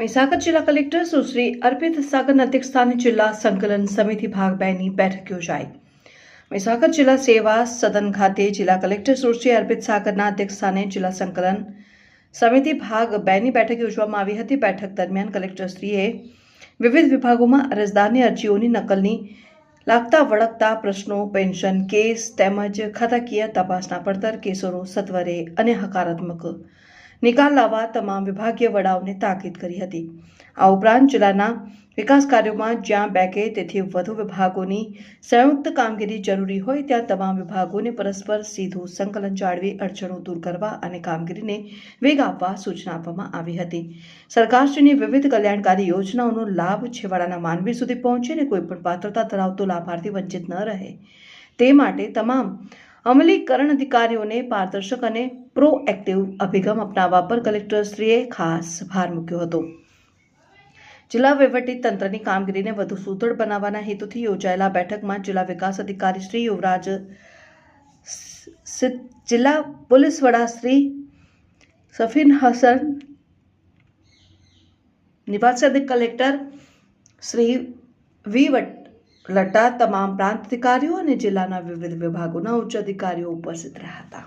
મહીસાગર જિલ્લા કલેક્ટર સુશ્રી અર્પિત સાગરના અધ્યક્ષસ્થાને જિલ્લા સંકલન સમિતિ ભાગ 2ની બેઠક યોજાઈ। મહીસાગર જિલ્લા સેવા સદન ખાતે જિલ્લા કલેક્ટર સુશ્રી અર્પિત સાગરના અધ્યક્ષસ્થાને જિલ્લા સંકલન સમિતિ ભાગ 2ની બેઠક યોજવામાં આવી હતી। બેઠક દરમિયાન કલેક્ટરશ્રીએ વિવિધ વિભાગોમાં અરજદારની અરજીઓની નકલની લાગતા વળગતા પ્રશ્નો, પેન્શન કેસ તેમજ ખાતાકીય તપાસના પડતર કેસોનો સત્વરે અને હકારાત્મક નિકાલ લાવવા તમામ વિભાગીય વડાઓને તાકીદ કરી હતી। આ ઉપરાંત જિલ્લાના વિકાસ કાર્યોમાં જ્યાં 2 કે તેથી વધુ વિભાગોની સંયુક્ત કામગીરી જરૂરી હોય ત્યાં તમામ વિભાગોને પરસ્પર સીધું સંકલન જાળવી અડચણો દૂર કરવા અને કામગીરીને વેગ આપવા સૂચના આપવામાં આવી હતી। સરકારશ્રીની વિવિધ કલ્યાણકારી યોજનાઓનો લાભ છેવાડાના માનવી સુધી પહોંચે અને કોઈપણ પાત્રતા ધરાવતો લાભાર્થી વંચિત ન રહે તે માટે તમામ અમલીકરણ અધિકારીઓને પારદર્શક અને પ્રોએક્ટિવ અભિગમ અપનાવવા પર કલેક્ટરશ્રીએ ખાસ ભાર મૂક્યો હતો। જિલ્લા વહીવટી તંત્રની કામગીરીને વધુ સુદૃઢ બનાવવાના હેતુથી યોજાયેલા બેઠકમાં જિલ્લા વિકાસ અધિકારી શ્રી યુવરાજ, જિલ્લા પોલીસ વડા શ્રી સફીન હસન, નિવાસી અધિક કલેક્ટર શ્રી વી લટ્ટા, તમામ પ્રાંત અધિકારીઓ અને જિલ્લાના વિવિધ વિભાગોના ઉચ્ચ અધિકારીઓ ઉપસ્થિત રહ્યા હતા।